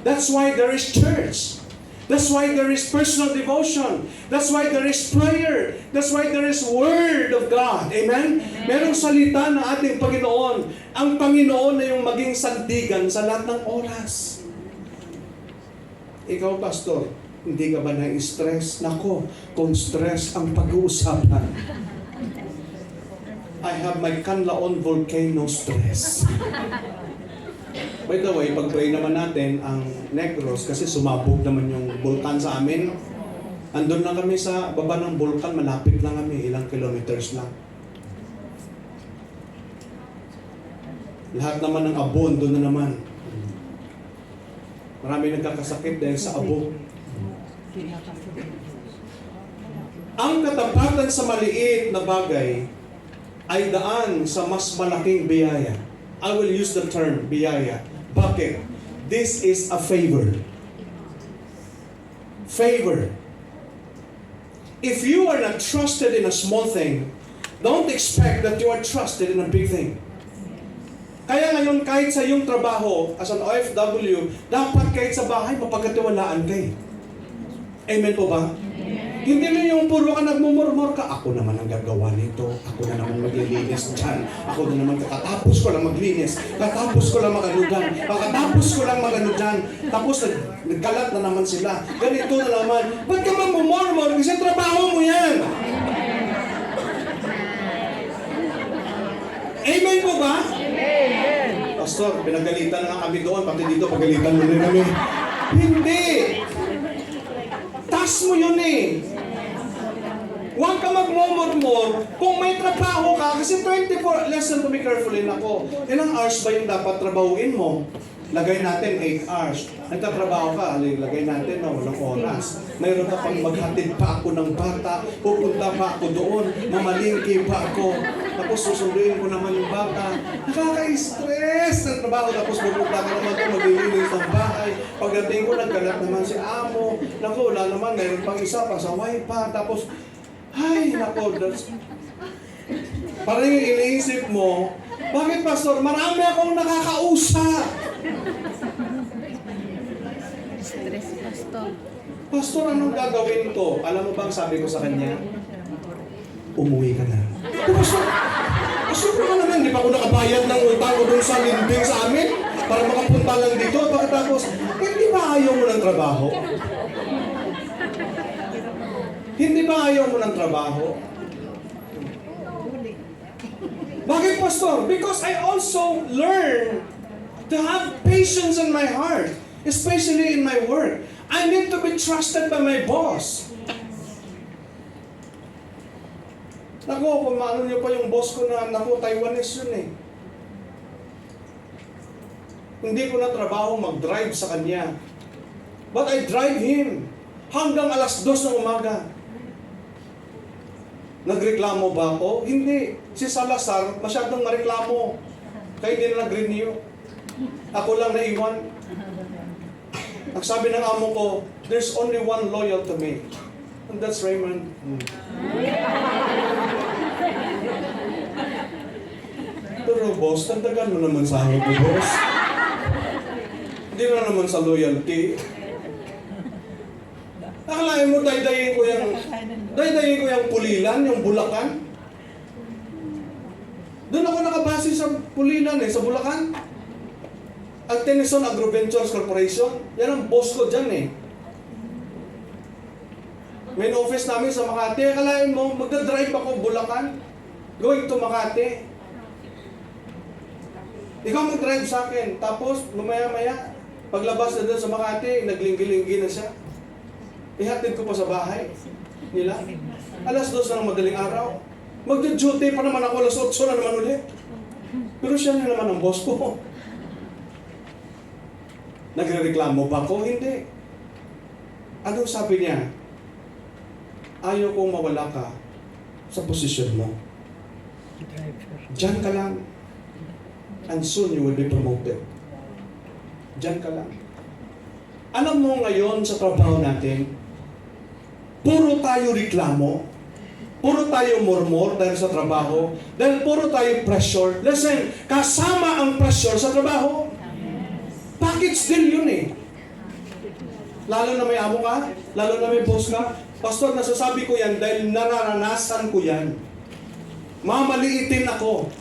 A: That's why there is church. That's why there is personal devotion. That's why there is prayer. That's why there is Word of God. Amen? Merong salita ng ating Panginoon. Ang Panginoon na yung maging sandigan sa lahat ng oras. Ikaw, pastor, hindi ka ba na-stress? Nako, kung stress ang pag-uusapan. I have my Canlaon volcano stress. By the way, pag-pray naman natin ang Negros kasi sumabog naman yung bulkan sa amin. Andun lang kami sa baba ng bulkan, malapit lang kami, ilang kilometers lang. Lahat naman ng abon, doon na naman. Marami nagkakasakit dahil sa abo. Ang katapatan sa maliit na bagay ay daan sa mas malaking biyaya. I will use the term biyaya. Bakit? This is a favor. Favor. If you are not trusted in a small thing, don't expect that you are trusted in a big thing. Kaya ngayon, kahit sa iyong trabaho as an OFW, dapat kahit sa bahay, mapagkatiwalaan kayo. Amen po ba? Hindi na yung puro ka nagmumurmur ka, ako naman ang gagawa nito, ako na naman maglilinis dyan, ako na naman kakatapos ko lang maglinis, katapos ko lang magano dyan, kakatapos ko lang magano dyan, tapos nagkalat na naman sila, ganito na naman. Ba't ka magmumurmur? Kasi trabaho mo yan. Amen po ba? Amen. Pastor, pinagalitan na kami doon, pati dito pagalitan mo rin kami. Hindi. Task mo yun Huwag ka magmumurmur kung may trabaho ka, kasi 24, listen to me carefully ako. Ilang hours ba yung dapat trabahuin mo? Lagay natin 8 hours. Nagtatrabaho ka, lagay natin walang oras. Mayroon ka pang maghatid pa ako ng bata, pupunta pa ako doon, mamalingki pa ako, tapos susunduin ko naman yung bata. Nakaka-stress ng trabaho, tapos pupunta ka naman doon, maglilinis ng bahay. Pagdating ko, nagkalat naman si amo. Naku, wala naman, mayroon pang isa, pasaway pa, tapos ay, nako, parang yung iniisip mo, bakit pastor, marami akong nakakausap.
B: Stress, pastor.
A: Pastor, anong gagawin ko? Alam mo bang sabi ko sa kanya? Umuwi ka na. Pastor ka naman, di pa ako nakabayad ng utang ko dun sa linding sa amin para makapunta lang dito. Pagkatapos, hindi ba ayaw mo ng trabaho? Hindi ba ayaw mo ng trabaho? Bakit, pastor? Because I also learn to have patience in my heart, especially in my work. I need to be trusted by my boss. Naku, kung maano niyo pa yung boss ko na, naku, Taiwanese yun Hindi ko na trabaho mag-drive sa kanya. But I drive him hanggang 2:00 ng umaga. Nagreklamo ba ako? Hindi. Si Salazar, masyadong mareklamo. Kaya hindi na nag-renew. Ako lang naiwan. Ang sabi ng amo ko, there's only one loyal to me. And that's Raymond. Pero boss, tagdagan mo naman sa akin ko, boss. Hindi na naman sa loyalty. Akalain mo, daydayin ko yung Pulilan, yung Bulacan. Doon ako nakabase sa Pulilan sa Bulacan. Ang Tennyson Agroventures Corporation, yan ang boss ko dyan Main office namin sa Makati. Akalain mo, magdadrive ako Bulacan, going to Makati. Ikaw mag-drive sa akin. Tapos, lumaya-maya, paglabas na doon sa Makati, naglinggi-linggi na siya. Ihatid ko pa sa bahay nila. 2:00 na ng madaling araw. Magda-duty pa naman ako, 8:00 na naman ulit. Pero siya na naman ang boss ko. Nagre-reklamo ba ako? Hindi. Anong sabi niya? Ayaw kong mawala ka sa posisyon mo. Diyan ka lang. And soon you will be promoted. Diyan ka lang. Alam mo ngayon sa trabaho natin, puro tayo reklamo, puro tayo murmur dahil sa trabaho, dahil puro tayo pressure. Listen, kasama ang pressure sa trabaho. Package deal yun Lalo na may amo ka, lalo na may boss ka. Pastor, nasasabi ko yan dahil nararanasan ko yan. Mamaliitin ako.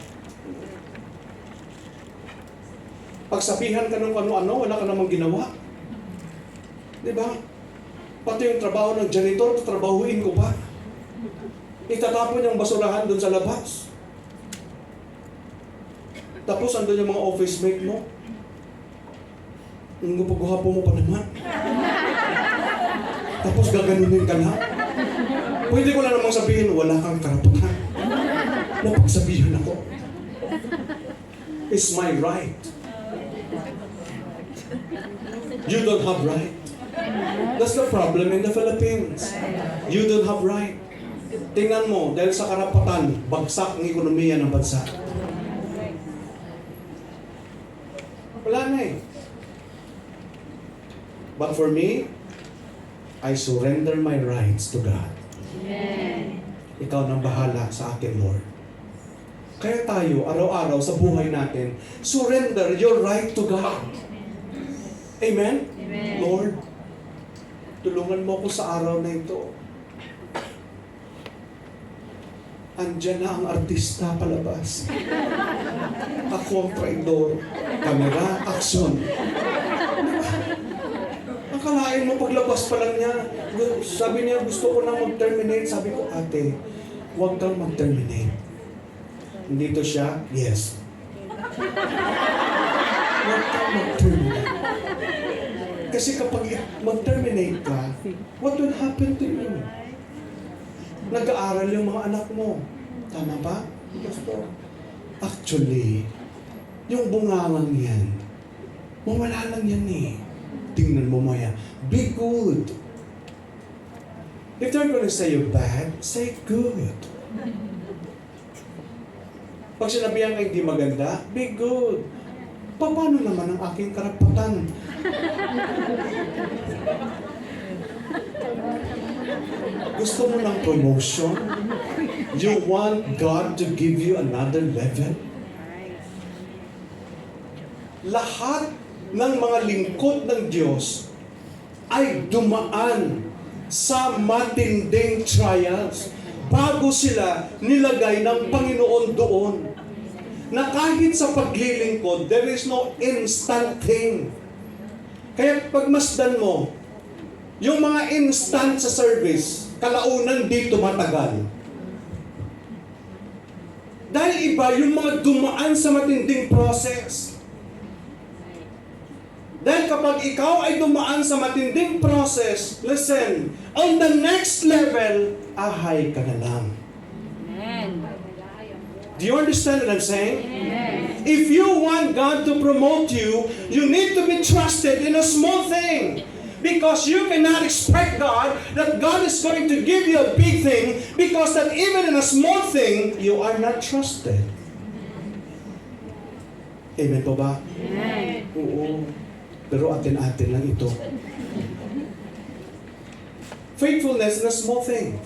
A: Pagsabihan ka ng ano-ano, wala ka namang ginawa. Diba? Pati yung trabaho ng janitor, tatrabahuin ko pa. Itatapon yung basurahan doon sa labas. Tapos andun yung mga office mate mo. Ang gupag-guhapo mo pa naman. Tapos gaganunin ka na. Pwede ko na namang sabihin, wala kang karapatan. Napagsabihan ako. It's my right. You don't have right. That's the problem in the Philippines. You don't have right. Tingnan mo, dahil sa karapatan, bagsak ang ekonomiya ng bansa. Wala na But for me, I surrender my rights to God. Ikaw nang bahala sa akin, Lord. Kaya tayo, araw-araw sa buhay natin, surrender your right to God. Amen?
B: Amen.
A: Lord, tulungan mo ko sa araw na ito. Andiyan na ang artista palabas. Ako ang traidor. Kamera, aksyon. Akalain mo paglabas pa lang niya, sabi niya gusto ko na mag-terminate. Sabi ko, ate, huwag kang mag-terminate. Dito siya, yes. Huwag kang mag-terminate. Kasi kapag mag-terminate ka, what will happen to you? Nag-aaral yung mga anak mo. Tama ba? Pastor? Actually, yung bungangang yan, mawala lang yan Tingnan mo maya. Be good. If they're gonna say you're bad, say good. Pag sinabihan ka hindi maganda, be good. Paano naman ang aking karapatan? Gusto mo ng promotion? You want God to give you another level? Lahat ng mga lingkod ng Diyos ay dumaan sa matinding trials bago sila nilagay ng Panginoon doon. Na kahit sa paglilingkod, there is no instant thing. Kaya pagmasdan mo, yung mga instant sa service, kalaunan dito matagal. Dahil iba yung mga dumaan sa matinding process. Dahil kapag ikaw ay dumaan sa matinding process, listen, on the next level, ahay ka na lang.
B: Amen.
A: Do you understand what I'm saying?
B: Amen.
A: If you want God to promote you, you need to be trusted in a small thing. Because you cannot expect God that God is going to give you a big thing because that even in a small thing, you are not trusted. Amen po ba?
B: Amen.
A: Oo. Pero atin-atin lang ito. Faithfulness in a small thing.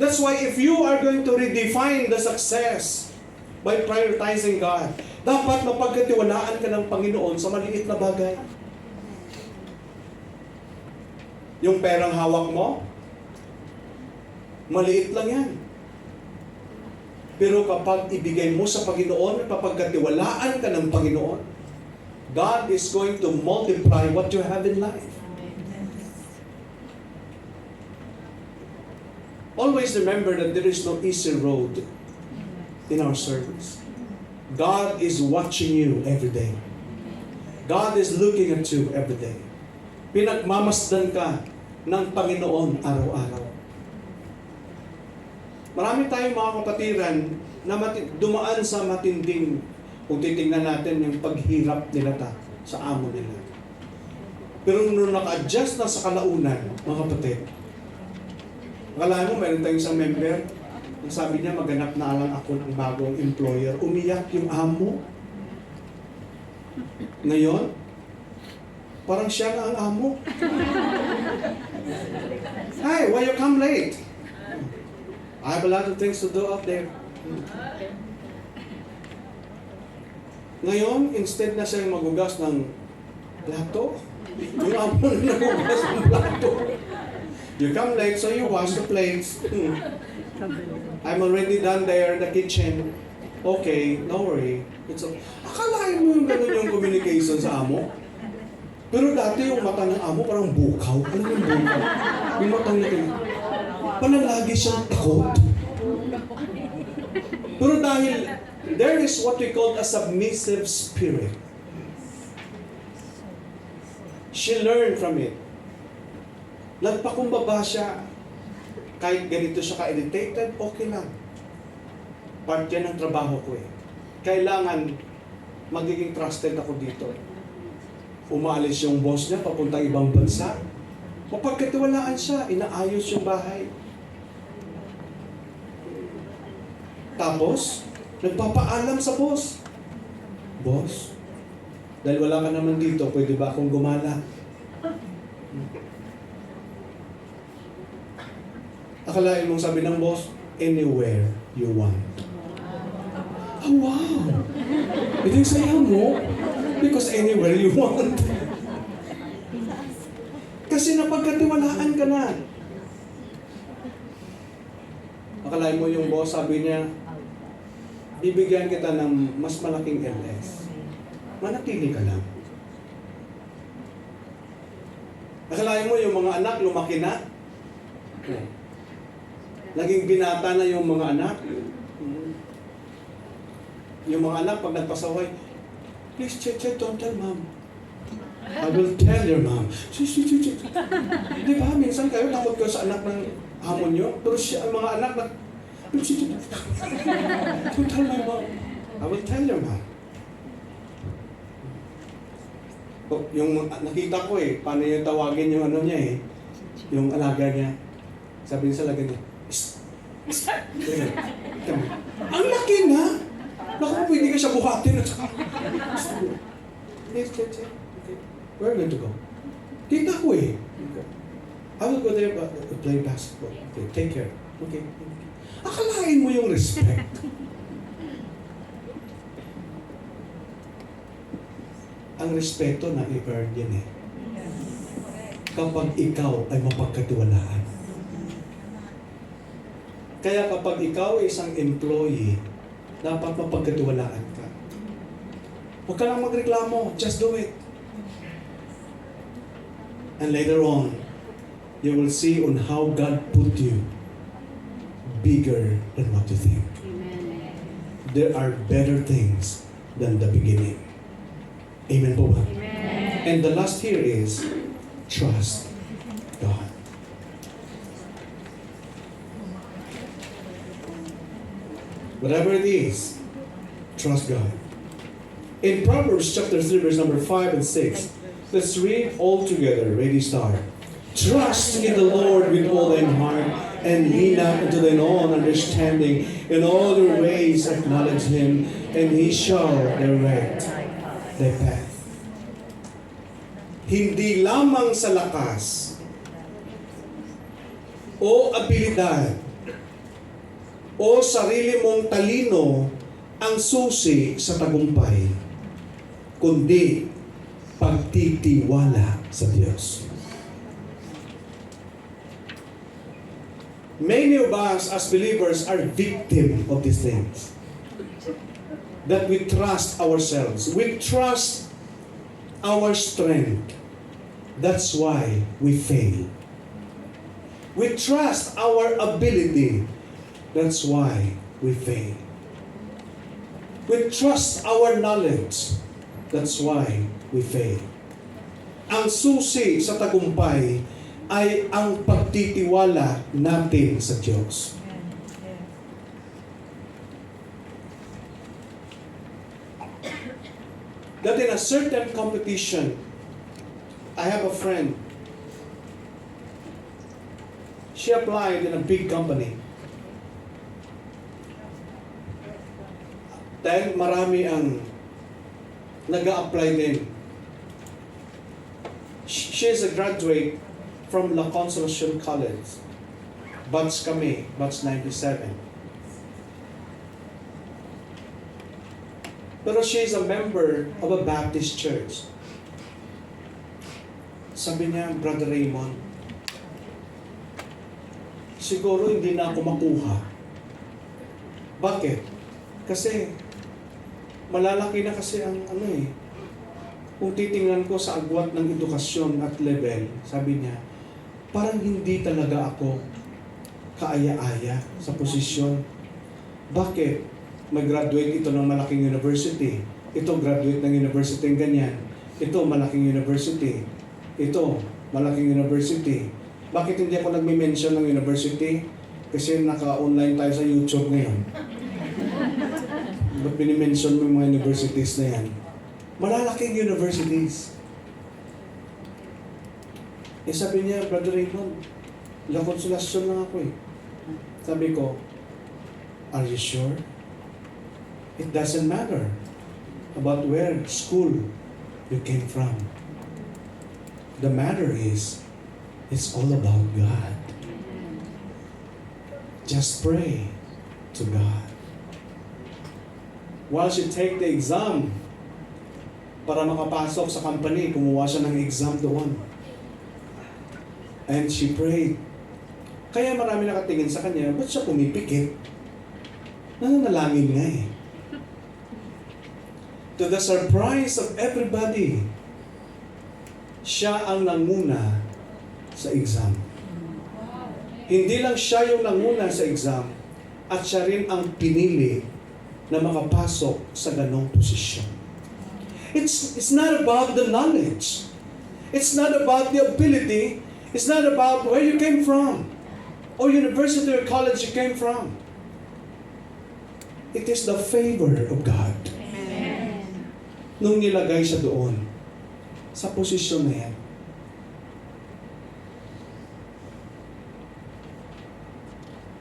A: That's why if you are going to redefine the success by prioritizing God, dapat mapagkatiwalaan ka ng Panginoon sa maliit na bagay. Yung perang hawak mo, maliit lang yan. Pero kapag ibigay mo sa Panginoon, papagkatiwalaan ka ng Panginoon, God is going to multiply what you have in life. Always remember that there is no easy road in our service. God is watching you every day. God is looking at you every day. Pinagmamasdan ka ng Panginoon araw-araw. Marami tayong mga kapatiran na dumaan sa matinding, kung titingnan natin yung paghirap nila sa amo nila. Pero nung naka-adjust na sa kalaunan, mga kapatid, akala mo, meron tayong isang member, ang sabi niya, maghanap na lang ako ng bagong employer. Umiyak yung amo. Ngayon, parang siya na ang amo. Hi, why you come late? I have a lot of things to do up there. Ngayon, instead na siya magugas ng plato, yung amo na nagugas ng plato. You come late, so you wash the plates. I'm already done there in the kitchen. Okay, no worry. It's okay. Akalain mo yung gano'n yung communication sa amo? Pero dati yung mata ng amo parang bukaw. Alam mo yung bukaw? Yung mata niya ganyan. Parang lagi siyang takot. Pero dahil there is what we call a submissive spirit. She learned from it. Nagpakumbaba siya. Kahit ganito siya ka-irritated, okay lang. Part yan ng trabaho ko eh. Kailangan magiging trusted ako dito. Umaalis yung boss niya, papunta ibang bansa. Mapagkatiwalaan siya, inaayos yung bahay. Tapos, nagpapaalam sa boss. Boss, dahil wala ka naman dito, pwede ba akong gumala? Akalain mong sabi ng boss, anywhere you want. Oh, wow! Ito yung saya mo. Because anywhere you want. Kasi napagkatiwalaan ka na. Akalain mo yung boss, sabi niya, bibigyan kita ng mas malaking LS. Manatili ka lang. Akalain mo yung mga anak, lumaki na. Naging binata na yung mga anak. Yung mga anak, pag nagpasaway, please, don't tell mom. I will tell your mom. Di ba, minsan kayo takot kayo sa anak ng amo nyo? Pero siya, ang mga anak na, don't tell my mom. I will tell your mom. Yung nakita ko eh, paano yung tawagin yung ano niya eh, yung alaga niya. Sabi niya sa alaga niya, ang laki na! Naku, pwede ka siya buhatin at saka, yes, okay. Where are we going to go? Kita ko eh. I will go there to play basketball. Okay, take care. Okay. Akalain mo yung respect. Ang respeto na i-earn yan eh. Kapag ikaw ay mapagkatiwalaan. Kaya kapag ikaw ay isang employee, dapat mapagkatiwalaan ka. Huwag ka lang magreklamo. Just do it. And later on, you will see on how God put you bigger than what you think.
B: Amen.
A: There are better things than the beginning. Amen po ba?
B: Amen.
A: And the last here is trust God. Whatever it is, trust God. In Proverbs chapter 3, verse number 5 and 6, let's read all together. Ready, start. Trust in the Lord with all thine heart, and lean not into thine own understanding. In all your ways acknowledge Him, and He shall direct thy path. Hindi lamang sa lakas o abilidad o sarili mong talino ang susi sa tagumpay, kundi pagtitiwala sa Diyos. Many of us as believers are victim of these things. That we trust ourselves. We trust our strength. That's why we fail. We trust our ability. That's why we fail. We trust our knowledge. That's why we fail. Ang susi sa tagumpay ay ang pagtitiwala natin sa Diyos. That in a certain competition, I have a friend. She applied in a big company. Dahil marami ang nag-a-apply din. She is a graduate from La Consolacion College. Batch kami, batch 97. Pero she is a member of a Baptist church. Sabi niya, Brother Raymond, siguro hindi na ako makuha. Bakit? Kasi malalaki na kasi ang kung titingnan ko sa agwat ng edukasyon at level, sabi niya, parang hindi talaga ako kaaya-aya sa posisyon. Bakit? Mag-graduate ito ng malaking university. Ito, graduate ng university ng ganyan. Ito, malaking university. Ito, malaking university. Bakit hindi ako nagme-mention ng university? Kasi naka-online tayo sa YouTube ngayon. Ba't binimension mo yung mga universities na yan? Malalaking universities. Sabi niya, Brother Raymond, La Consolacion lang ako eh. Sabi ko, are you sure? It doesn't matter about where school you came from. The matter is, it's all about God. Just pray to God. While she take the exam, para makapasok sa company, kumuha siya ng exam doon. And she prayed. Kaya marami nakatingin sa kanya, ba't siya pumipikit? Nananalangin nga eh. To the surprise of everybody, siya ang nanguna sa exam. Hindi lang siya yung nanguna sa exam, at siya rin ang pinili na makapasok sa ganong posisyon. It's not about the knowledge. It's not about the ability. It's not about where you came from or university or college you came from. It is the favor of God.
B: Amen.
A: Nung nilagay siya doon, sa posisyon na yan.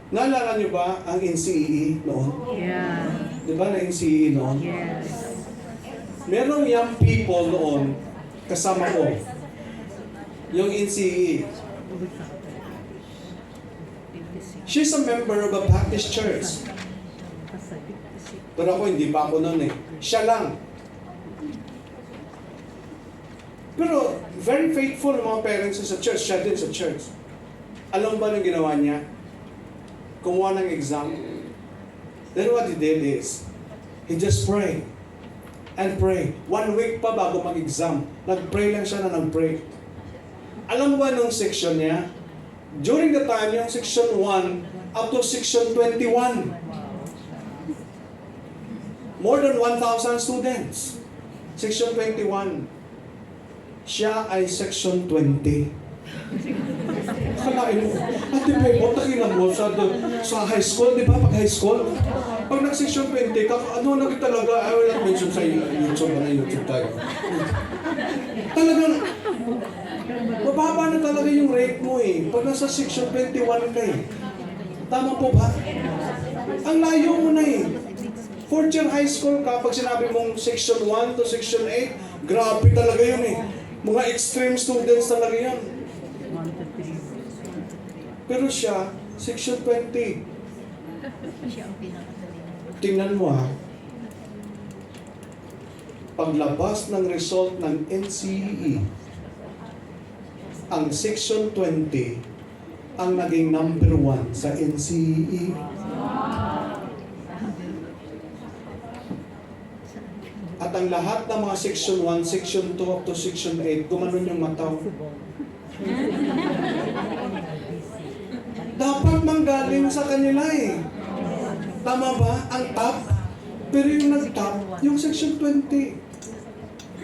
A: Naalala niyo ba ang NCEE noon?
B: Yeah.
A: Di ba na NCEE noon?
B: Yes.
A: Merong young people noon, kasama ko, yung NCEE. She's a member of a Baptist church. Pero ako, hindi pa ako noon eh. Siya lang. Pero very faithful ang mga parents sa church. Siya din sa church. Alam ba nang ginawa niya? Kumuha ng exam. Then what he did is, he just prayed. And pray. 1 week pa bago mag-exam. Nag-pray lang siya na nag-pray. Alam mo ba nung section niya? During the time, yung section 1 up to section 21. More than 1,000 students. Section 21. Siya ay section 20. Kalain mo. Ate Bebot, nakilang mo sa high school, di ba? Pag high school, pag nag-section 20, ano na talaga, I will not mention sa YouTube, YouTube tayo. Talagang, mababa na talaga yung rate mo eh. Pag nasa section 21 ka eh. Tama po ba? Ang layo mo na eh. Fourth year high school ka, pag sinabi mong section 1 to section 8, grabe talaga yun eh. Mga extreme students talaga yan. Pero siya, section 20. Tingnan mo ha. Paglabas ng result ng NCEE, ang section 20 ang naging number 1 sa NCEE. At ang lahat ng mga section 1, section 2 up to section 8, gumanon yung mataw. Dapat manggaling sa kanila eh. Tama ba? Ang top. Pero yung nag-top, yung section 20.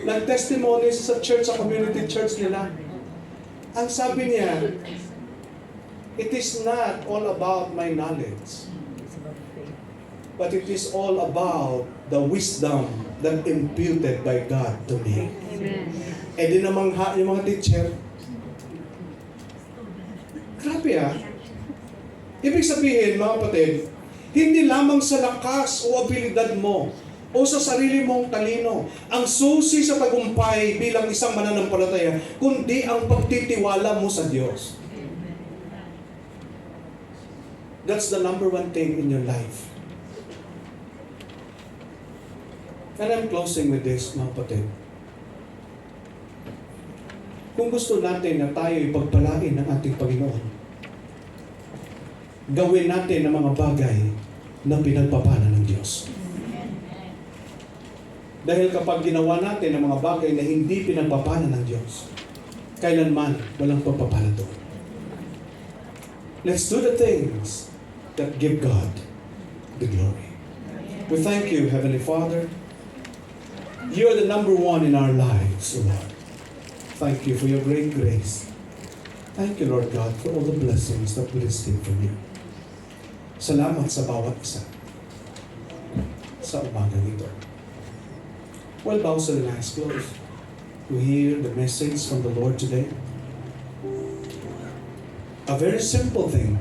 A: Nag-testimonies sa church, sa community church nila. Ang sabi niya, it is not all about my knowledge, but it is all about the wisdom that imputed by God to me. Eh di namang yung mga teacher, grabe ah. Ibig sabihin, mga kapatid, hindi lamang sa lakas o abilidad mo o sa sarili mong talino ang susi sa tagumpay bilang isang mananampalataya, kundi ang pagtitiwala mo sa Diyos. That's the number 1 thing in your life. And I'm closing with this, mga kapatid. Kung gusto natin na tayo ipagpalain ng ating Panginoon, gawin natin ang mga bagay na pinagpapala ng Diyos. Dahil kapag ginawa natin ang mga bagay na hindi pinagpapala ng Diyos, kailanman walang pagpapala doon. Let's do the things that give God the glory. We thank you, Heavenly Father. You are the number 1 in our lives, O Lord. Thank you for your great grace. Thank you, Lord God, for all the blessings that we receive from you. Salamat sa bawat isa sa umagang ito. Well, bows and eyes closed. We hear the message from the Lord today. A very simple thing,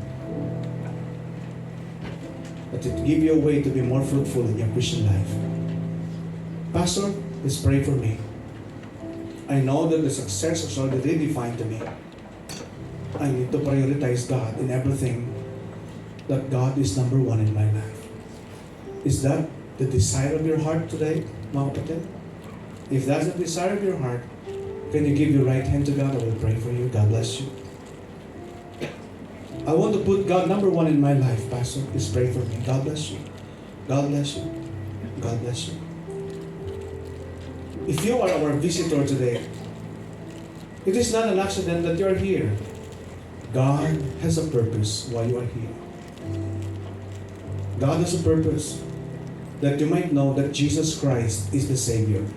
A: but it give you a way to be more fruitful in your Christian life. Pastor, please pray for me. I know that the success is already defined to me. I need to prioritize God in everything, that God is number 1 in my life. Is that the desire of your heart today, mga kapatid? If that's the desire of your heart, can you give your right hand to God? I will pray for you. God bless you. I want to put God number 1 in my life, Pastor. Please pray for me. God bless you. God bless you. God bless you. If you are our visitor today, it is not an accident that you are here. God has a purpose why you are here. God has a purpose that you might know that Jesus Christ is the Savior.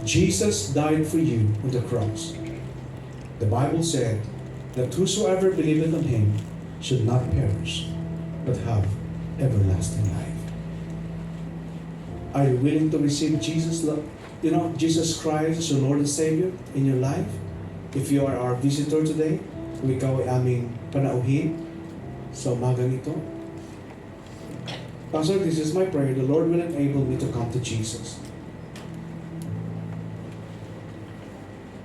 A: Jesus died for you on the cross. The Bible said that whosoever believeth on Him should not perish, but have everlasting life. Are you willing to receive Jesus Christ as your Lord and Savior in your life? If you are our visitor today, kung ikaw ay aming panauhin sa umagang ito, Pastor, this is my prayer. The Lord will enable me to come to Jesus.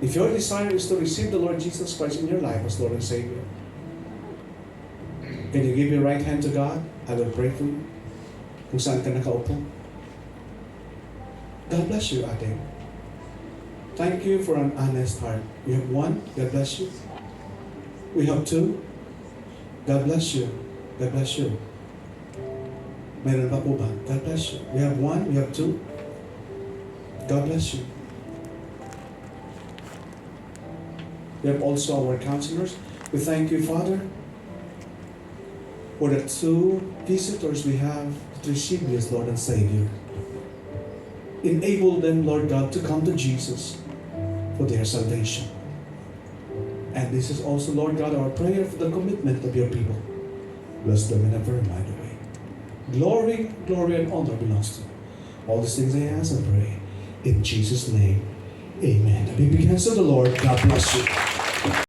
A: If your desire is to receive the Lord Jesus Christ in your life as Lord and Savior, can you give your right hand to God? I will pray for you. Kung saan ka nakaupo. God bless you, ate. Thank you for an honest heart. We have 1. God bless you. We have 2. God bless you. God bless you. Meron pa po ba? God bless you. We have 1. We have 2. God bless you. We have also our counselors. We thank you, Father, for the 2 visitors we have to receive you as Lord and Savior. Enable them, Lord God, to come to Jesus for their salvation. And this is also, Lord God, our prayer for the commitment of your people. Bless them in a very mighty way. Glory, glory, and honor belongs to you. All these things I ask and pray. In Jesus' name, amen. A big hands to the Lord. God bless you.